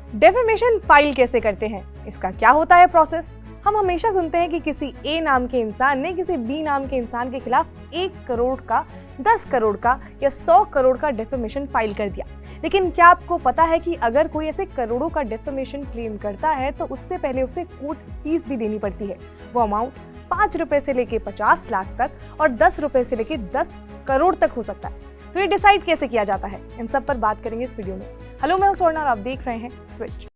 Defamation file कैसे करते हैं, इसका क्या होता है प्रोसेस? हम हमेशा सुनते हैं कि किसी ए नाम के इंसान ने किसी बी नाम के इंसान के खिलाफ 1 करोड़ का, 10 करोड़ का या 100 करोड़ का डेफेमेशन फाइल कर दिया। लेकिन क्या आपको पता है कि अगर कोई ऐसे करोड़ों का डेफेमेशन क्लेम करता है तो उससे पहले उसे कोर्ट फीस भी देनी पड़ती है। वो अमाउंट 5 रुपए से लेके 50 लाख तक और 10 रुपए से लेके 10 करोड़ तक हो सकता है। तो ये डिसाइड कैसे किया जाता है, इन सब पर बात करेंगे इस वीडियो में। हेलो, मैं हूं स्वर्णा और आप देख रहे हैं स्विच।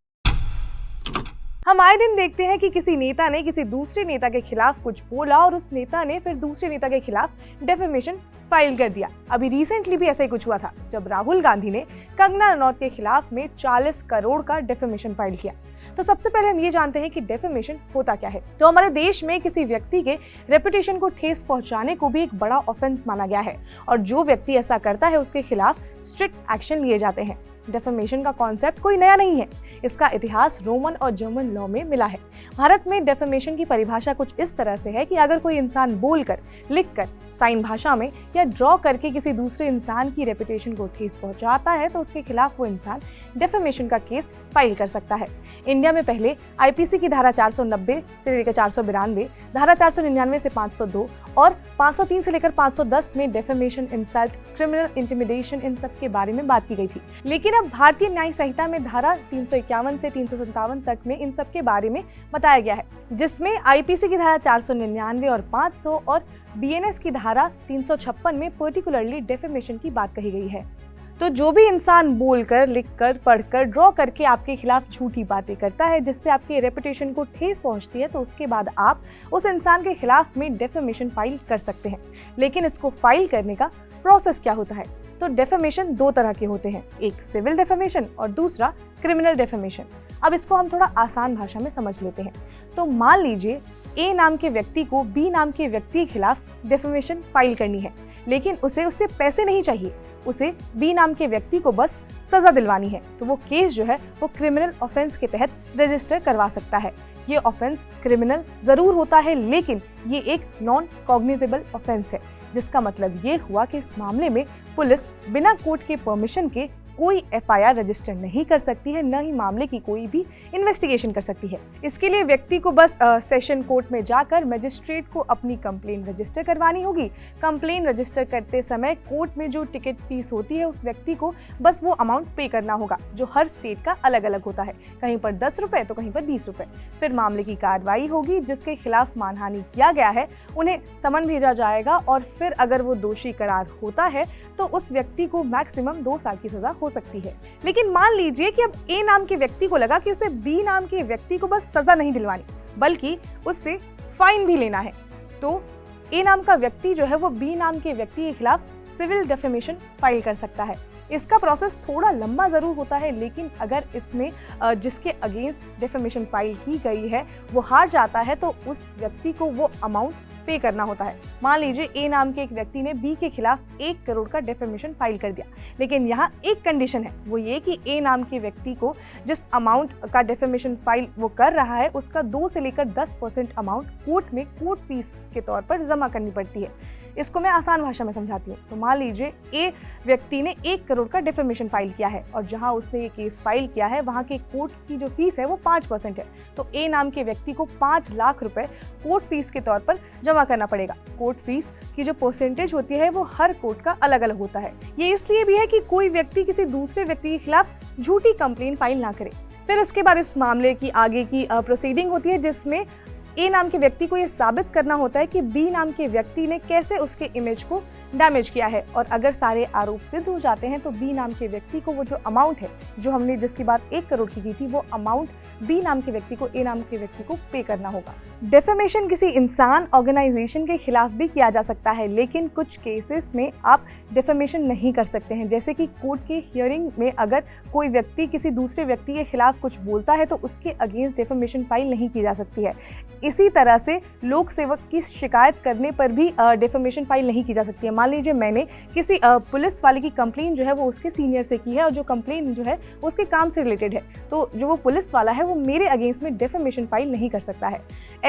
हम आए दिन देखते हैं कि किसी नेता ने किसी दूसरे नेता के खिलाफ कुछ बोला और उस नेता ने फिर दूसरे नेता के खिलाफ डेफेमेशन फाइल कर दिया। अभी रिसेंटली भी ऐसा ही कुछ हुआ था जब राहुल गांधी ने कंगना रनौत के खिलाफ में 40 करोड़ का डेफेमेशन फाइल किया। तो सबसे पहले हम ये जानते हैं कि डेफेमेशन होता क्या है। तो हमारे देश में किसी व्यक्ति के रेपुटेशन को ठेस पहुंचाने को भी एक बड़ा ऑफेंस माना गया है और जो व्यक्ति ऐसा करता है उसके खिलाफ स्ट्रिक्ट एक्शन लिए जाते हैं। डेफेमेशन का कॉन्सेप्ट कोई नया नहीं है, इसका इतिहास रोमन और जर्मन लॉ में मिला है। भारत में डेफेमेशन की परिभाषा कुछ इस तरह से है कि अगर कोई इंसान बोलकर, लिखकर, साइन भाषा में या ड्रॉ करके किसी दूसरे इंसान की रेपुटेशन को ठेस पहुंचाता है तो उसके खिलाफ वो इंसान डेफेमेशन का केस फाइल कर सकता है। इंडिया में पहले आईपीसी की धारा 490 से लेकर 492, धारा 499 से 502 और 503 से लेकर 510 में डेफेमेशन, इंसल्ट, क्रिमिनल इंटिमिडेशन, इन सब के बारे में बात की गई थी। लेकिन अब भारतीय न्याय संहिता में धारा 351 से 357 तक में इन सब के बारे में बताया गया है, जिसमें आईपीसी की धारा 499 और 500 और बीएनएस की धारा 356 में पर्टिकुलरली डेफेमेशन की बात कही गई है। तो जो भी इंसान बोलकर, लिखकर, पढ़कर, ड्रॉ करके आपके खिलाफ झूठी बातें करता है जिससे आपकी रेपुटेशन को ठेस पहुंचती है तो उसके बाद आप उस इंसान के खिलाफ में डेफेमेशन फाइल कर सकते हैं। लेकिन इसको फाइल करने का प्रोसेस क्या होता है? तो डेफेमेशन 2 तरह के होते हैं, एक सिविल डेफेमेशन और दूसरा क्रिमिनल डेफेमेशन। अब इसको हम थोड़ा आसान भाषा में समझ लेते हैं। तो मान लीजिए ए नाम के व्यक्ति को बी नाम के व्यक्ति के खिलाफ डेफेमेशन फाइल करनी है, लेकिन उसे उससे पैसे नहीं चाहिए, उसे बी नाम के व्यक्ति को बस सजा दिलवानी है। तो वो केस जो है वो क्रिमिनल ऑफेंस के तहत रजिस्टर करवा सकता है। ये ऑफेंस क्रिमिनल जरूर होता है लेकिन ये एक नॉन कॉग्निजेबल ऑफेंस है, जिसका मतलब ये हुआ कि इस मामले में पुलिस बिना कोर्ट के परमिशन के कोई एफआईआर रजिस्टर नहीं कर सकती है, न ही मामले की कोई भी इन्वेस्टिगेशन कर सकती है। इसके लिए व्यक्ति को बस सेशन कोर्ट में जाकर मजिस्ट्रेट को अपनी कंप्लेन रजिस्टर करवानी होगी। कंप्लेन रजिस्टर करते समय कोर्ट में जो टिकट फीस होती है उस व्यक्ति को बस वो अमाउंट पे करना होगा, जो हर स्टेट का अलग अलग होता है, कहीं पर 10 रुपए तो कहीं पर 20 रुपए। फिर मामले की कार्रवाई होगी, जिसके खिलाफ मानहानि किया गया है उन्हें समन भेजा जाएगा और फिर अगर वो दोषी करार होता है तो उस व्यक्ति को मैक्सिमम 2 साल की सजा हो सकती है। लेकिन मान लीजिए कि अब ए नाम के व्यक्ति को लगा कि उसे बी नाम के व्यक्ति को बस सजा नहीं दिलवानी बल्कि उससे फाइन भी लेना है, तो ए नाम का व्यक्ति जो है वो बी नाम के व्यक्ति के खिलाफ सिविल डेफेमेशन फाइल कर सकता है। इसका प्रोसेस थोड़ा लंबा जरूर होता है, लेकिन अगर इसमें जिसके अगेंस्ट डेफेमेशन फाइल की गई है वो हार जाता है तो उस व्यक्ति को वो अमाउंट पे करना होता है। मान लीजिए ए नाम के एक व्यक्ति ने बी के खिलाफ 1 करोड़ का डेफेमेशन फाइल कर दिया, लेकिन यहाँ एक कंडीशन है, वो ये कि ए नाम के व्यक्ति को जिस अमाउंट का डेफेमेशन फाइल वो कर रहा है उसका 2 से लेकर 10% अमाउंट कोर्ट में कोर्ट फीस के तौर पर जमा करनी पड़ती है। इसको मैं आसान भाषा में समझाती हूँ। तो मान लीजिए ए व्यक्ति ने 1 करोड़ का डेफेमेशन फाइल किया है और जहाँ उसने ये केस फाइल किया है वहाँ के कोर्ट की जो फीस है वो 5% है, तो ए नाम के व्यक्ति को 5 लाख रुपए कोर्ट फीस के तौर पर जमा करना पड़ेगा। कोर्ट फीस की जो परसेंटेज होती है वो हर कोर्ट का अलग अलग होता है। ये इसलिए भी है कि कोई व्यक्ति किसी दूसरे व्यक्ति के खिलाफ झूठी कंप्लेन फाइल ना करे। फिर इसके बाद इस मामले की आगे की प्रोसीडिंग होती है, जिसमें ए नाम के व्यक्ति को ये साबित करना होता है कि बी नाम के व्यक्ति ने कैसे उसके इमेज को डैमेज किया है, और अगर सारे आरोप सिद्ध हो जाते हैं तो बी नाम के व्यक्ति को वो जो अमाउंट है, जो हमने जिसकी बात 1 करोड़ की थी, वो अमाउंट बी नाम के व्यक्ति को ए नाम के व्यक्ति को पे करना होगा। डेफेमेशन किसी इंसान, ऑर्गेनाइजेशन के खिलाफ भी किया जा सकता है, लेकिन कुछ केसेस में आप डेफेमेशन नहीं कर सकते हैं। जैसे कि कोर्ट के हियरिंग में अगर कोई व्यक्ति किसी दूसरे व्यक्ति के खिलाफ कुछ बोलता है तो उसके अगेंस्ट डेफेमेशन फाइल नहीं की जा सकती है। इसी तरह से लोक सेवक की शिकायत करने पर भी डेफेमेशन फाइल नहीं की जा सकती है। मान लीजिए मैंने किसी पुलिस वाले की कंप्लेन जो है वो उसके सीनियर से की है और जो कंप्लेन जो है उसके काम से रिलेटेड है, तो जो वो पुलिस वाला है वो मेरे अगेंस्ट में डेफेमेशन फाइल नहीं कर सकता है।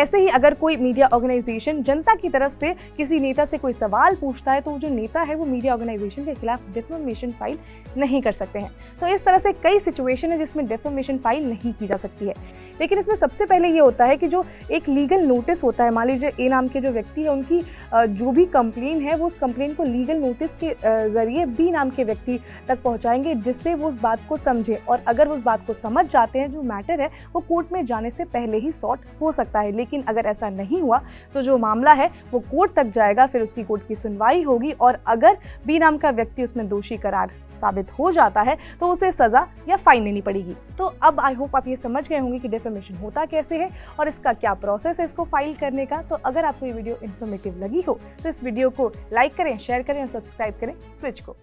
ऐसे ही अगर कोई मीडिया ऑर्गेनाइजेशन जनता की तरफ से किसी नेता से कोई सवाल पूछता है तो जो नेता है वो मीडिया ऑर्गेनाइजेशन के खिलाफ डिफेमेशन फाइल नहीं कर सकते हैं। तो इस तरह से कई सिचुएशन है जिसमें डिफेमेशन फाइल नहीं की जा सकती है। लेकिन इसमें सबसे पहले ये होता है कि जो एक लीगल नोटिस होता है, मान लीजिए ए नाम के जो व्यक्ति है उनकी जो भी कंप्लेन है वो उस कंप्लेन को लीगल नोटिस के जरिए बी नाम के व्यक्ति तक पहुंचाएंगे, जिससे वो उस बात को समझे, और अगर वो उस बात को समझ जाते हैं जो मैटर है वो कोर्ट में जाने से पहले ही सॉर्ट हो सकता है। लेकिन अगर ऐसा नहीं हुआ तो जो मामला है वो कोर्ट तक जाएगा, फिर उसकी कोर्ट की सुनवाई होगी, और अगर बी नाम का व्यक्ति उसमें दोषी करार साबित हो जाता है तो उसे सजा या फाइन देनी पड़ेगी। तो अब आई होप आप ये समझ गए होंगे कि डिफेमेशन होता कैसे है और इसका क्या प्रोसेस है इसको फाइल करने का। तो अगर आपको ये वीडियो इन्फॉर्मेटिव लगी हो तो इस वीडियो को लाइक करें, शेयर करें और सब्सक्राइब करें स्विच को।